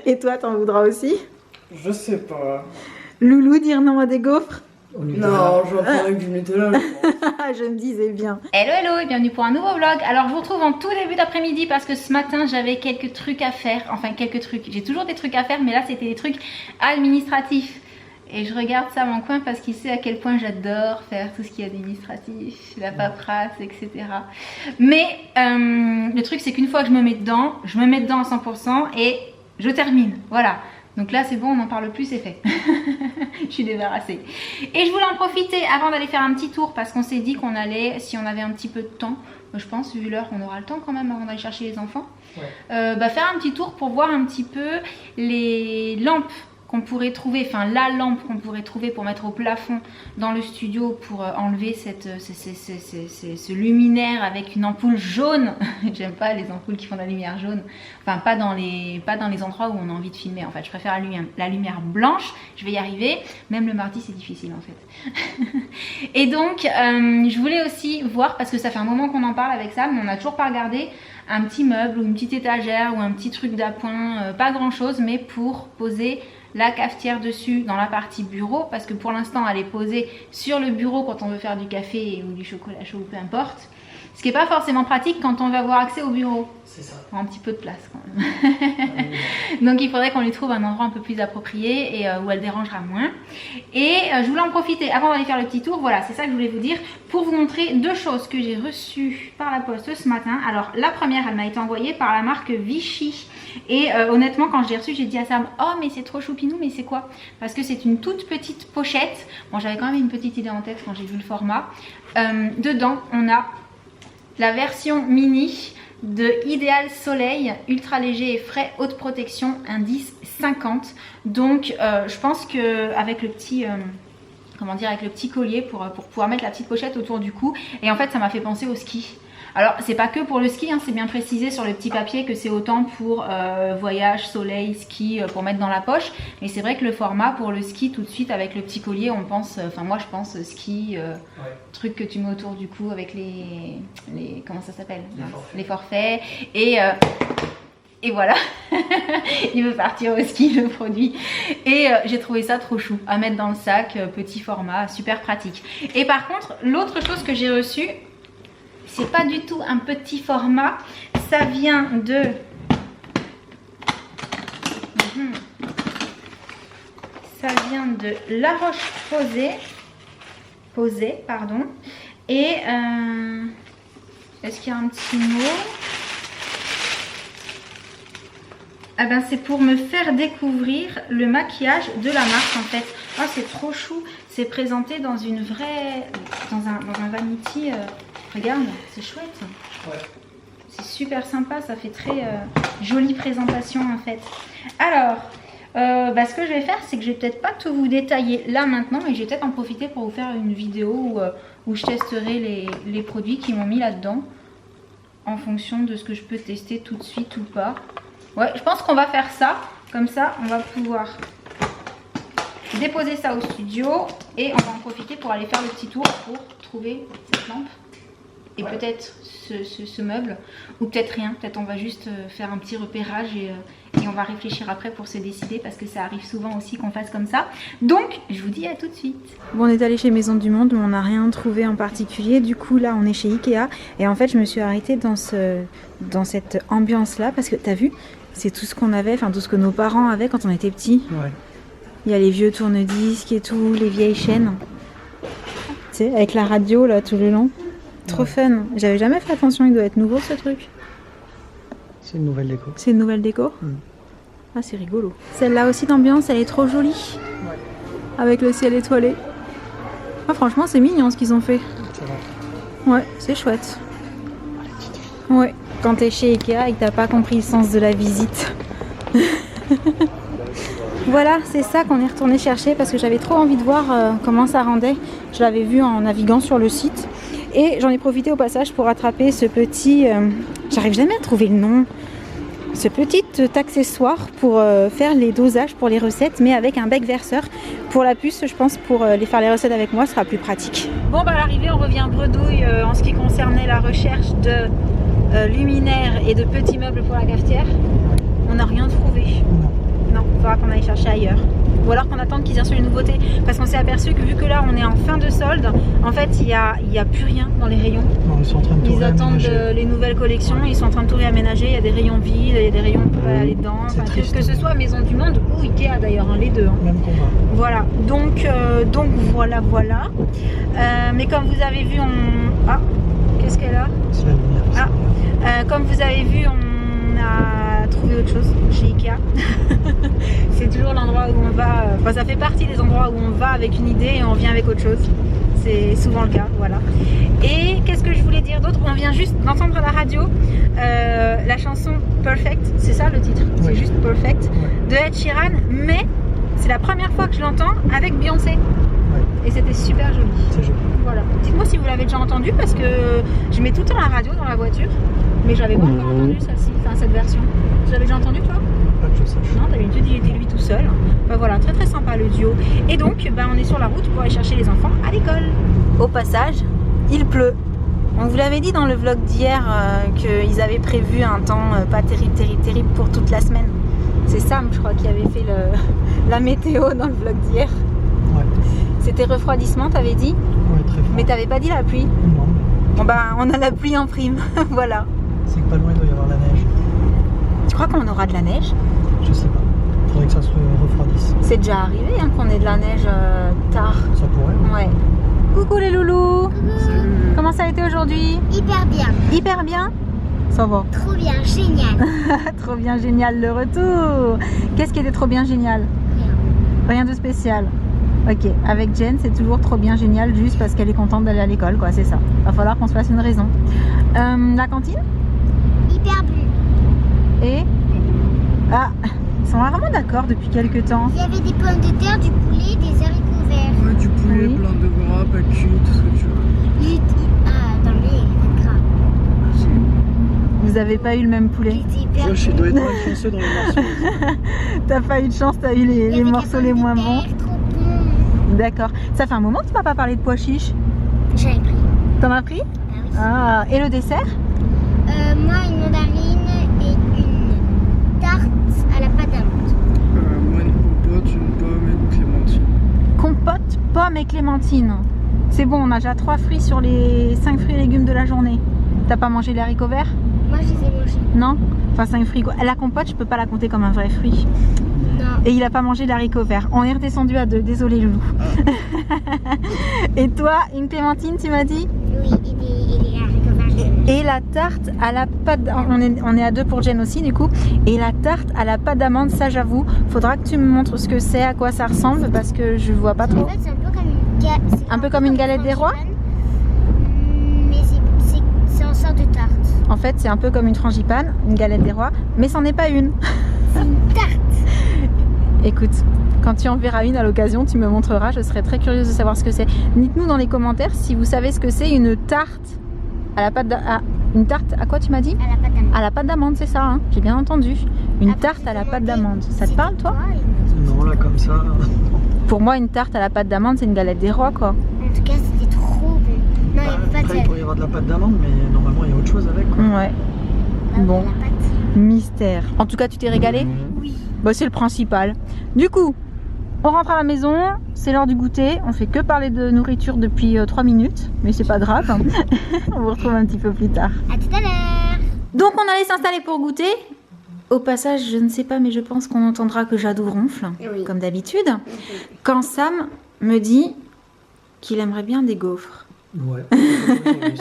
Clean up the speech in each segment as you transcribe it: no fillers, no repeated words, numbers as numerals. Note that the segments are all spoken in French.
Et toi, t'en voudras aussi? Je sais pas. Loulou, dire non à des gaufres? Non, j'en prends avec du Nutella. Je me disais bien. Hello hello et bienvenue pour un nouveau vlog. Alors je vous retrouve en tout début d'après-midi parce que ce matin j'avais quelques trucs à faire. Enfin quelques trucs, j'ai toujours des trucs à faire mais là c'était des trucs administratifs. Et je regarde ça en coin parce qu'il sait à quel point j'adore faire tout ce qui est administratif, la paperasse, etc. Mais le truc c'est qu'une fois que je me mets dedans à 100% et je termine, voilà. Donc là c'est bon, on n'en parle plus, c'est fait. Je suis débarrassée. Et je voulais en profiter avant d'aller faire un petit tour parce qu'on s'est dit qu'on allait, si on avait un petit peu de temps, je pense vu l'heure on aura le temps quand même avant d'aller chercher les enfants, faire un petit tour pour voir un petit peu les lampes qu'on pourrait trouver, enfin la lampe qu'on pourrait trouver pour mettre au plafond dans le studio pour enlever ce luminaire avec une ampoule jaune. J'aime pas les ampoules qui font de la lumière jaune, enfin pas dans les endroits où on a envie de filmer en fait. Je préfère la lumière blanche, je vais y arriver, même le mardi c'est difficile en fait. Et donc je voulais aussi voir, parce que ça fait un moment qu'on en parle avec Sam, mais on n'a toujours pas regardé un petit meuble ou une petite étagère ou un petit truc d'appoint, pas grand chose, mais pour poser la cafetière dessus dans la partie bureau, parce que pour l'instant elle est posée sur le bureau quand on veut faire du café ou du chocolat chaud ou peu importe, ce qui n'est pas forcément pratique quand on veut avoir accès au bureau. C'est ça. Pour un petit peu de place quand même. Donc il faudrait qu'on lui trouve un endroit un peu plus approprié et où elle dérangera moins. Et je voulais en profiter avant d'aller faire le petit tour, voilà, c'est ça que je voulais vous dire, pour vous montrer deux choses que j'ai reçues par la poste ce matin. Alors la première, elle m'a été envoyée par la marque Vichy. Et honnêtement quand je l'ai reçue, j'ai dit à Sam, oh mais c'est trop choupinou, mais c'est quoi? Parce que c'est une toute petite pochette. Bon, j'avais quand même une petite idée en tête quand j'ai vu le format. Dedans on a la version mini de Idéal Soleil, ultra léger et frais, haute protection, indice 50. Donc je pense que avec le petit comment dire, avec le petit collier pour pouvoir mettre la petite pochette autour du cou. Et en fait ça m'a fait penser au ski. Alors c'est pas que pour le ski, hein, c'est bien précisé sur le petit papier que c'est autant pour voyage, soleil, ski, pour mettre dans la poche. Mais c'est vrai que le format pour le ski, tout de suite avec le petit collier, on pense, enfin moi je pense ski, truc que tu mets autour du cou avec les comment ça s'appelle, les forfaits. Et voilà, il veut partir au ski le produit. Et j'ai trouvé ça trop chou à mettre dans le sac, petit format, super pratique. Et par contre, l'autre chose que j'ai reçue, c'est pas du tout un petit format, ça vient de La Roche-Posay, pardon. Et est-ce qu'il y a un petit mot? Ah ben c'est pour me faire découvrir le maquillage de la marque en fait. Oh c'est trop chou, c'est présenté dans une vraie, dans un vanity. Regarde, c'est chouette. Ouais. C'est super sympa, ça fait très jolie présentation en fait. Alors, ce que je vais faire, c'est que je vais peut-être pas tout vous détailler là maintenant, mais je vais peut-être en profiter pour vous faire une vidéo où je testerai les produits qui m'ont mis là-dedans, en fonction de ce que je peux tester tout de suite ou pas. Ouais, je pense qu'on va faire ça, comme ça on va pouvoir déposer ça au studio et on va en profiter pour aller faire le petit tour pour trouver cette lampe. Et peut-être ce meuble, ou peut-être rien, peut-être on va juste faire un petit repérage et on va réfléchir après pour se décider parce que ça arrive souvent aussi qu'on fasse comme ça. Donc je vous dis à tout de suite. Bon, on est allé chez Maison du Monde mais on n'a rien trouvé en particulier, du coup là on est chez Ikea et en fait je me suis arrêtée dans cette ambiance là parce que t'as vu, c'est tout ce qu'on avait, enfin tout ce que nos parents avaient quand on était petits. Ouais. Il y a les vieux tourne-disques et tout, les vieilles chaînes, tu sais, avec la radio là tout le long. Trop fun. J'avais jamais fait attention, il doit être nouveau ce truc. C'est une nouvelle déco. C'est une nouvelle déco. Ah c'est rigolo. Celle-là aussi d'ambiance, elle est trop jolie. Ouais. Avec le ciel étoilé. Ah franchement c'est mignon ce qu'ils ont fait. Ça va. Ouais, c'est chouette. Ouais. Quand t'es chez Ikea et que t'as pas compris le sens de la visite. Voilà, c'est ça qu'on est retourné chercher parce que j'avais trop envie de voir comment ça rendait. Je l'avais vu en naviguant sur le site. Et j'en ai profité au passage pour attraper ce petit, j'arrive jamais à trouver le nom, ce petit accessoire pour faire les dosages pour les recettes, mais avec un bec verseur. Pour la puce, je pense, pour les faire les recettes avec moi, ce sera plus pratique. Bon, bah à l'arrivée, on revient bredouille en ce qui concernait la recherche de luminaires et de petits meubles pour la cafetière. On n'a rien trouvé. ou alors qu'on attende qu'ils aient reçu les nouveautés, parce qu'on s'est aperçu que vu que là on est en fin de solde, en fait il y a plus rien dans les rayons. Non, ils sont en train de tout Ils attendent réaménager. les nouvelles collections, ils sont en train de tout réaménager, il y a des rayons vides, il y a des rayons on peut aller dedans, C'est enfin, triste. que ce soit Maison du Monde ou Ikea d'ailleurs, hein, les deux. Hein. Même combat. Voilà, donc voilà. Mais comme vous avez vu, ah, qu'est-ce qu'elle a? C'est la lumière. Ah. Comme vous avez vu, on a trouvé autre chose chez Ikea. C'est toujours l'endroit où on va, enfin ça fait partie des endroits où on va avec une idée et on vient avec autre chose. C'est souvent le cas, voilà. Et qu'est-ce que je voulais dire d'autre? On vient juste d'entendre à la radio la chanson Perfect, c'est ça le titre? Oui. C'est juste Perfect, Ouais. de Ed Sheeran, mais c'est la première fois que je l'entends avec Beyoncé. Ouais. Et c'était super joli. C'est joli. Voilà. Dites-moi si vous l'avez déjà entendu parce que je mets tout le temps la radio dans la voiture, mais j'avais pas encore entendu celle-ci, enfin cette version. Tu l'avais déjà entendu toi? Pas que je sache. Non, d'habitude il était lui tout seul. Bah voilà, très très sympa le duo. Et donc, bah, on est sur la route pour aller chercher les enfants à l'école. Au passage, il pleut. On vous l'avait dit dans le vlog d'hier qu'ils avaient prévu un temps pas terrible pour toute la semaine. C'est Sam, je crois, qui avait fait la météo dans le vlog d'hier. Ouais. C'était refroidissement, t'avais dit? Ouais, très fort. Mais t'avais pas dit la pluie? Non, Bon bah, on a la pluie en prime. Voilà. c'est que pas loin, il doit y avoir la neige. Tu crois qu'on aura de la neige? Je sais pas. Faudrait que ça se refroidisse. C'est déjà arrivé hein, qu'on ait de la neige tard. Ça pourrait. Ouais. Coucou les loulous. Comment ça a été aujourd'hui? Hyper bien, Hyper bien? Ça va. trop bien, génial. Trop bien, génial le retour. Qu'est-ce qui était trop bien, génial? Rien de spécial. Ok, avec Jen, c'est toujours trop bien, génial, juste parce qu'elle est contente d'aller à l'école, quoi, c'est ça. Va falloir qu'on se fasse une raison. La cantine? Hyper bu. Et? Ah, ils sont vraiment d'accord depuis quelques temps. Il y avait des pommes de terre, du poulet, des haricots verts. Ouais, du poulet, Oui. plein de gras, pas cuit, tout ce que tu veux. Ah, dans le lait, il y a gras. Vous avez pas eu le même poulet. Il était hyper Josh, il bon. doit être enfoncé dans les morceaux. T'as pas eu de chance, t'as eu Il y les avait des morceaux pommes les de moins terre, bons. trop bon. D'accord. Ça fait un moment que tu m'as pas parlé de pois chiches. J'avais pris. T'en as pris? Ah oui. Ah, et le dessert? Moi, une mandarine et une tarte à la pâte d'amande. Moi, une compote, une pomme et une clémentine. Compote, pommes et clémentine. C'est bon, on a déjà 3 fruits sur les 5 fruits et légumes de la journée. T'as pas mangé les haricots verts? Moi, je les ai mangés. Non? Enfin 5 fruits. La compote, je peux pas la compter comme un vrai fruit. Non. Et il a pas mangé les haricots verts. On est redescendu à 2, désolé loulou. Et toi, une clémentine, tu m'as dit? Oui, et des haricots verts. Et la tarte à la pâte on est à 2 pour Jen aussi du coup. Et la tarte à la pâte d'amande, ça j'avoue, faudra que tu me montres ce que c'est, à quoi ça ressemble parce que je vois pas trop. En fait, c'est un peu comme une galette. Un peu comme une galette des rois? Mais c'est en sorte de tarte. En fait, c'est un peu comme une frangipane, une galette des rois, mais c'en est pas une. C'est une tarte. Écoute, quand tu en verras une à l'occasion, tu me montreras, je serais très curieuse de savoir ce que c'est. Dites-nous dans les commentaires si vous savez ce que c'est une tarte à la pâte une tarte à quoi tu m'as dit? À la pâte d'amande. À la pâte d'amande, c'est ça, hein, j'ai bien entendu. Une Après, tarte à la j'ai pâte demandé d'amande. Ça te c'était parle toi? quoi, il m'a dit- Non, là, comme ça. Pour moi, une tarte à la pâte d'amande, c'est une galette des rois quoi. En tout cas, c'était trop bon. Non, il n'y avait pas de Après, il pourrait y avoir de la pâte d'amande, mais normalement, il y a autre chose avec. Quoi. Ouais, bon. La pâte. mystère. En tout cas, tu t'es régalé? Oui. Bah, c'est le principal. Du coup, on rentre à la maison, c'est l'heure du goûter. On fait que parler de nourriture depuis 3 minutes, mais c'est pas grave. On vous retrouve un petit peu plus tard. À tout à l'heure. Donc, on allait s'installer pour goûter. Au passage, je ne sais pas, mais je pense qu'on entendra que Jadou ronfle, Oui. comme d'habitude, quand Sam me dit qu'il aimerait bien des gaufres. Ouais,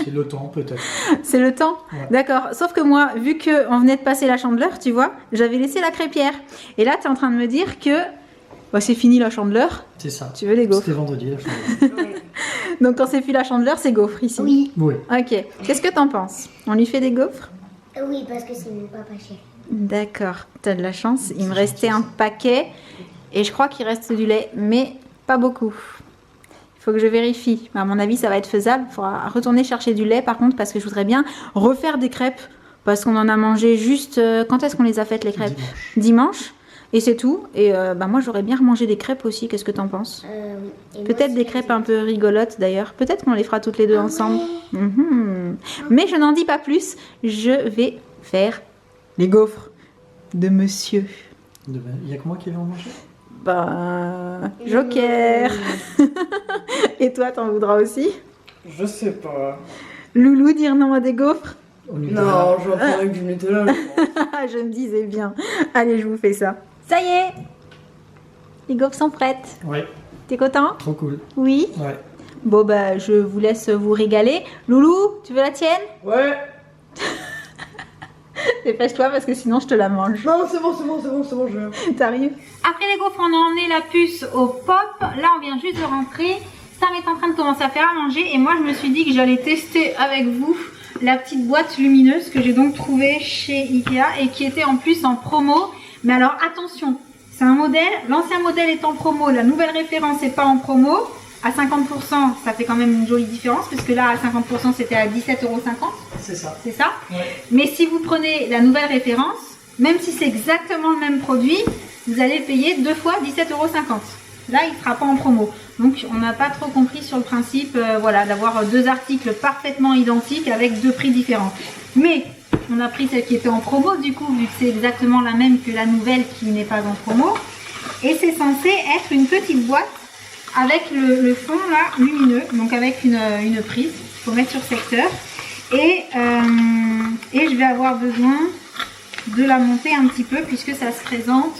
c'est le temps peut-être. C'est le temps? Ouais. D'accord. Sauf que moi, vu qu'on venait de passer la chandeleur, tu vois, j'avais laissé la crêpière. Et là, tu es en train de me dire que bah, c'est fini la chandeleur, C'est ça. tu veux les gaufres. C'était vendredi la chandeleur. Donc quand c'est fini la chandeleur, c'est gaufres ici. Oui. Oui. Ok. Qu'est-ce que t'en penses? On lui fait des gaufres? Oui, parce que c'est mon papa chéri. D'accord. T'as de la chance. Il me restait un paquet et je crois qu'il reste du lait, mais pas beaucoup. Il faut que je vérifie. À mon avis, ça va être faisable. Il faudra retourner chercher du lait par contre parce que je voudrais bien refaire des crêpes parce qu'on en a mangé juste... Quand est-ce qu'on les a faites les crêpes? Dimanche. Et c'est tout. Et bah, moi, j'aurais bien remangé des crêpes aussi. Qu'est-ce que t'en penses? Oui. Et Peut-être moi, des c'est crêpes un peu rigolotes d'ailleurs. Peut-être qu'on les fera toutes les deux Ah ensemble. ouais. Mhm. Mais je n'en dis pas plus. Je vais faire les gaufres de monsieur. Il y a que moi qui vais en manger. Ben, Joker. Et toi, t'en voudras aussi? Je sais pas. Loulou, dire non à des gaufres? Non, je vais prendre avec du Nutella. Je me disais bien. Allez, je vous fais ça. Ça y est, les gaufres sont prêtes. Ouais, T'es content? trop cool. Oui. Ouais. Bon, bah, je vous laisse vous régaler. Loulou, tu veux la tienne? Ouais. Dépêche-toi parce que sinon je te la mange. Non, c'est bon, je vais. T'arrives? Après les gaufres, on a emmené la puce au pop. Là, on vient juste de rentrer. Sam est en train de commencer à faire à manger. Et moi, je me suis dit que j'allais tester avec vous la petite boîte lumineuse que j'ai donc trouvée chez Ikea et qui était en plus en promo. Mais alors, attention, c'est un modèle. L'ancien modèle est en promo. La nouvelle référence n'est pas en promo. À 50%, ça fait quand même une jolie différence. Puisque là, à 50%, c'était à 17,50 €. C'est ça. C'est ça? Ouais. Mais si vous prenez la nouvelle référence, même si c'est exactement le même produit, vous allez payer 2 fois 17,50 €. Là, il ne sera pas en promo. Donc, on n'a pas trop compris sur le principe voilà, d'avoir deux articles parfaitement identiques avec deux prix différents. Mais, on a pris celle qui était en promo, du coup, vu que c'est exactement la même que la nouvelle qui n'est pas en promo. Et c'est censé être une petite boîte avec le fond là, lumineux, donc avec une prise. Il faut mettre sur secteur. Et je vais avoir besoin de la monter un petit peu puisque ça se présente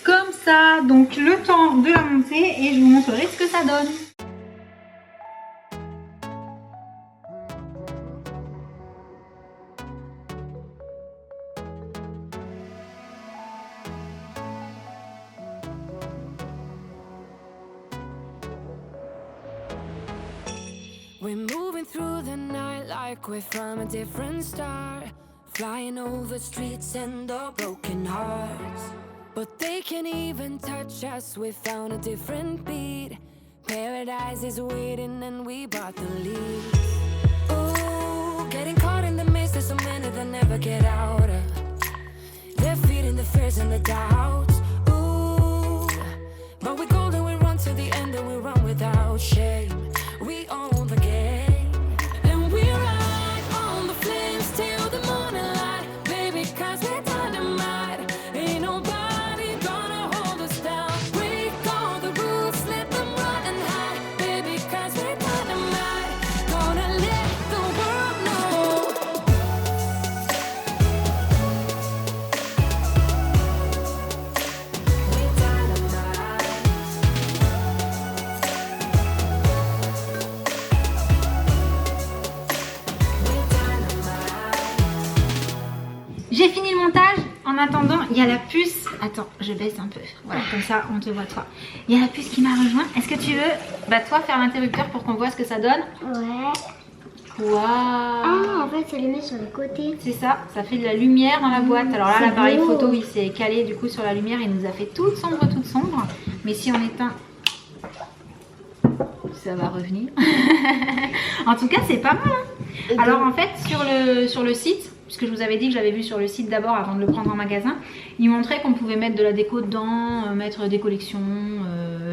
comme ça. Donc le temps de la monter et je vous montrerai ce que ça donne. We're moving through the night like we're from a different star, flying over streets and our broken hearts. But they can't even touch us, we found a different beat. Paradise is waiting and we bought the lead. Ooh, getting caught in the mist, there's so many that never get out of. They're feeding the fears and the doubts. Ooh, but we're golden, we run to the end and we run without shame. We own the game, and we ride on the flames till the morning light, baby, 'cause we're dynamite. Ain't nobody gonna hold us down. Break all the rules, let them run and hide, baby, 'cause we're dynamite. Gonna let the world know. We're dynamite. J'ai fini le montage. En attendant, il y a la puce. Attends, je baisse un peu. Voilà, comme ça, on te voit toi. Il y a la puce qui m'a rejoint. Est-ce que tu veux, toi, faire l'interrupteur pour qu'on voit ce que ça donne? Ouais. Waouh! Ah, en fait, ça les met sur les côtés. C'est ça, ça fait de la lumière dans la boîte. Alors là, c'est l'appareil beau. photo, il s'est calé du coup sur la lumière. Il nous a fait toute sombre, toute sombre. Mais si on éteint, ça va revenir. En tout cas, c'est pas mal. Hein. Alors en fait, sur le site, puisque je vous avais dit que j'avais vu sur le site d'abord avant de le prendre en magasin, ils montraient qu'on pouvait mettre de la déco dedans, mettre des collections,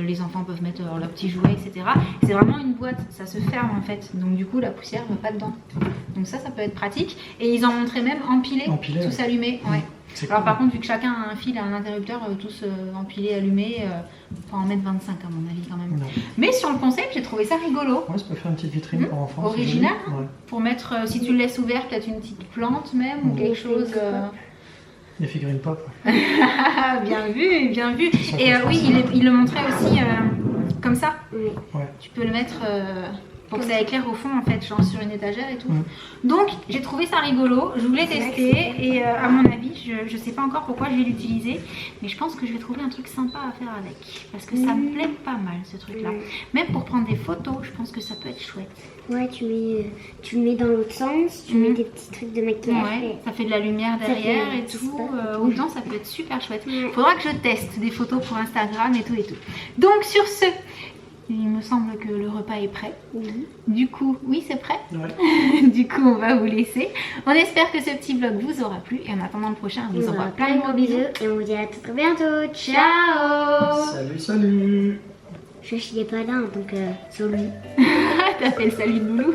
les enfants peuvent mettre leurs petits jouets, etc. C'est vraiment une boîte, ça se ferme en fait, donc du coup la poussière ne va pas dedans. Donc ça peut être pratique. Et ils en montraient même empilés, tous ouais. allumés. Ouais. Alors Cool. par contre, vu que chacun a un fil et un interrupteur, tous empilés, allumés, faut en mettre 25 à mon avis quand même. Non. Mais sur le concept, j'ai trouvé ça rigolo. Ouais, ça peut faire une petite vitrine pour enfants. c'est Original, joli. Ouais. pour mettre, si tu le laisses ouvert, peut-être une petite plante même ou quelque chose. Les figurines pop. Bien vu, bien vu. Ça Et peut oui, faire il le montrait aussi comme ça. Oui. Ouais. Tu peux le mettre pour que ça éclaire au fond en fait, genre sur une étagère et tout. Mm. Donc j'ai trouvé ça rigolo, je voulais tester et à mon avis, je sais pas encore pourquoi je vais l'utiliser, mais je pense que je vais trouver un truc sympa à faire avec. Parce que ça me plaît pas mal ce truc là. Même pour prendre des photos, je pense que ça peut être chouette. Ouais, tu le mets dans l'autre sens, tu mets des petits trucs de maquillage. Ouais, ça fait de la lumière Ça fait derrière un et petit tout. spot. Autant ça peut être super chouette. Ouais. Faudra que je teste des photos pour Instagram et tout et tout. Donc sur ce, il me semble que le repas est prêt. Oui. Du coup, oui c'est prêt. Ouais. Du coup on va vous laisser. On espère que ce petit vlog vous aura plu et en attendant le prochain, on vous envoie plein de gros bisous. Et on vous dit à très bientôt. Ciao. Salut, salut. Je suis pas là, donc salut. T'as fait le salut de Loulou.